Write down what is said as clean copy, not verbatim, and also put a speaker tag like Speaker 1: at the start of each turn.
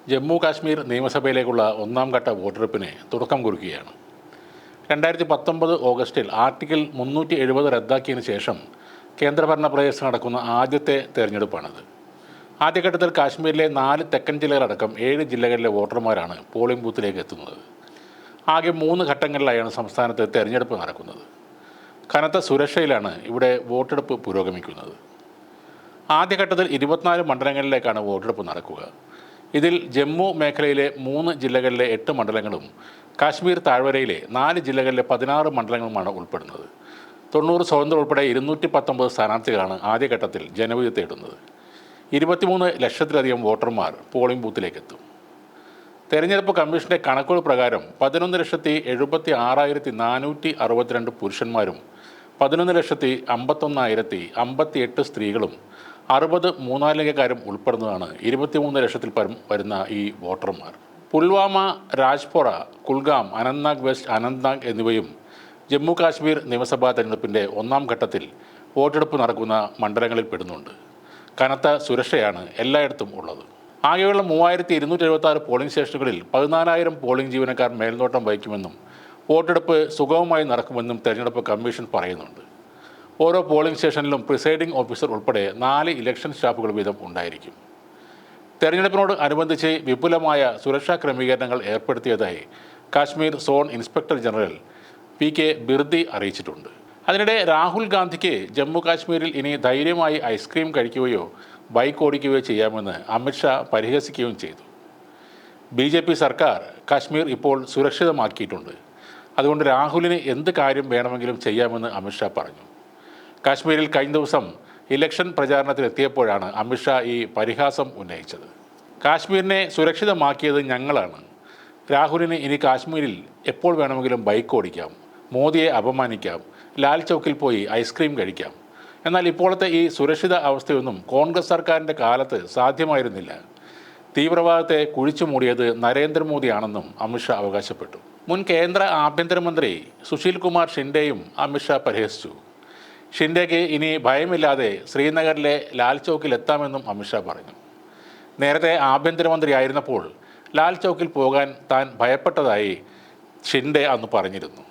Speaker 1: ജമ്മു കാശ്മീർ നിയമസഭയിലേക്കുള്ള ഒന്നാം ഘട്ട വോട്ടെടുപ്പിന് തുടക്കം കുറിക്കുകയാണ്. 2019 ഓഗസ്റ്റിൽ ആർട്ടിക്കിൾ 370 റദ്ദാക്കിയതിനു ശേഷം കേന്ദ്രഭരണ പ്രദേശത്ത് നടക്കുന്ന ആദ്യത്തെ തെരഞ്ഞെടുപ്പാണിത്. ആദ്യഘട്ടത്തിൽ കാശ്മീരിലെ 4 തെക്കൻ ജില്ലകളടക്കം 7 ജില്ലകളിലെ വോട്ടർമാരാണ് പോളിംഗ് ബൂത്തിലേക്ക് എത്തുന്നത്. ആകെ 3 ഘട്ടങ്ങളിലായാണ് സംസ്ഥാനത്ത് തെരഞ്ഞെടുപ്പ് നടക്കുന്നത്. കനത്ത സുരക്ഷയിലാണ് ഇവിടെ വോട്ടെടുപ്പ് പുരോഗമിക്കുന്നത്. ആദ്യഘട്ടത്തിൽ 24 മണ്ഡലങ്ങളിലേക്കാണ് വോട്ടെടുപ്പ് നടക്കുക. ഇതിൽ ജമ്മു മേഖലയിലെ 3 ജില്ലകളിലെ 8 മണ്ഡലങ്ങളും കാശ്മീർ താഴ്വരയിലെ 4 ജില്ലകളിലെ 16 മണ്ഡലങ്ങളുമാണ് ഉൾപ്പെടുന്നത്. 90 സ്വതന്ത്രർ ഉൾപ്പെടെ 219 സ്ഥാനാർത്ഥികളാണ് ആദ്യഘട്ടത്തിൽ ജനവിധി തേടുന്നത്. 23 ലക്ഷത്തിലധികം വോട്ടർമാർ പോളിംഗ് ബൂത്തിലേക്കെത്തും. തെരഞ്ഞെടുപ്പ് കമ്മീഷന്റെ കണക്കുകൾ പ്രകാരം 11,76,462 പുരുഷന്മാരും 11,51,058 സ്ത്രീകളും 60 മൂന്നാലിംഗക്കാരും ഉൾപ്പെടുന്നതാണ് 23 ലക്ഷത്തിൽ പരം വരുന്ന ഈ വോട്ടർമാർ. പുൽവാമ, രാജ്പോറ, കുൽഗാം, അനന്ത്നാഗ് വെസ്റ്റ്, അനന്ത്നാഗ് എന്നിവയും ജമ്മു കാശ്മീർ നിയമസഭാ തെരഞ്ഞെടുപ്പിൻ്റെ ഒന്നാം ഘട്ടത്തിൽ വോട്ടെടുപ്പ് നടക്കുന്ന മണ്ഡലങ്ങളിൽ പെടുന്നുണ്ട്. കനത്ത സുരക്ഷയാണ് എല്ലായിടത്തും ഉള്ളത്. ആകെയുള്ള 3,276 പോളിംഗ് സ്റ്റേഷനുകളിൽ 14,000 പോളിംഗ് ജീവനക്കാർ മേൽനോട്ടം വഹിക്കുമെന്നും വോട്ടെടുപ്പ് സുഗമമായി നടക്കുമെന്നും തെരഞ്ഞെടുപ്പ് കമ്മീഷൻ പറയുന്നുണ്ട്. ഓരോ പോളിംഗ് സ്റ്റേഷനിലും പ്രിസൈഡിംഗ് ഓഫീസർ ഉൾപ്പെടെ 4 ഇലക്ഷൻ സ്റ്റാഫുകൾ വീതം ഉണ്ടായിരിക്കും. തെരഞ്ഞെടുപ്പിനോട് അനുബന്ധിച്ച് വിപുലമായ സുരക്ഷാ ക്രമീകരണങ്ങൾ ഏർപ്പെടുത്തിയതായി Kashmir zone inspector general PK Birdi അറിയിച്ചിട്ടുണ്ട്. അതിനിടെ രാഹുൽ ഗാന്ധിക്ക് ജമ്മു കാശ്മീരിൽ ഇനി ധൈര്യമായി ഐസ്ക്രീം കഴിക്കുകയോ ബൈക്ക് ഓടിക്കുകയോ ചെയ്യാമെന്ന് അമിത്ഷാ പരിഹസിക്കുകയും ചെയ്തു. BJP സർക്കാർ കാശ്മീർ ഇപ്പോൾ സുരക്ഷിതമാക്കിയിട്ടുണ്ട്. അതുകൊണ്ട് രാഹുലിന് എന്ത് കാര്യം വേണമെങ്കിലും ചെയ്യാമെന്ന് അമിത്ഷാ പറഞ്ഞു. കാശ്മീരിൽ കഴിഞ്ഞ ദിവസം ഇലക്ഷൻ പ്രചാരണത്തിനെത്തിയപ്പോഴാണ് അമിത്ഷാ ഈ പരിഹാസം ഉന്നയിച്ചത്. കാശ്മീരിനെ സുരക്ഷിതമാക്കിയത് ഞങ്ങളാണ്. രാഹുലിന് ഇനി കാശ്മീരിൽ എപ്പോൾ വേണമെങ്കിലും ബൈക്ക് ഓടിക്കാം, മോദിയെ അപമാനിക്കാം, ലാൽ ചൗക്കിൽ പോയി ഐസ്ക്രീം കഴിക്കാം. എന്നാൽ ഇപ്പോഴത്തെ ഈ സുരക്ഷിത അവസ്ഥയൊന്നും കോൺഗ്രസ് സർക്കാരിൻ്റെ കാലത്ത് സാധ്യമായിരുന്നില്ല. തീവ്രവാദത്തെ കുഴിച്ചു മൂടിയത് നരേന്ദ്രമോദിയാണെന്നും അമിത്ഷാ അവകാശപ്പെട്ടു. മുൻ കേന്ദ്ര ആഭ്യന്തരമന്ത്രി സുശീൽ കുമാർ ഷിൻഡെയും അമിത്ഷാ പരിഹസിച്ചു. ഷിൻഡെക്ക് ഇനി ഭയമില്ലാതെ ശ്രീനഗറിലെ ലാൽ ചൗക്കിൽ എത്താമെന്നും അമിത്ഷാ പറഞ്ഞു. നേരത്തെ ആഭ്യന്തരമന്ത്രിയായിരുന്നപ്പോൾ ലാൽ ചൗക്കിൽ പോകാൻ താൻ ഭയപ്പെട്ടതായി ഷിൻഡെ അന്ന് പറഞ്ഞിരുന്നു.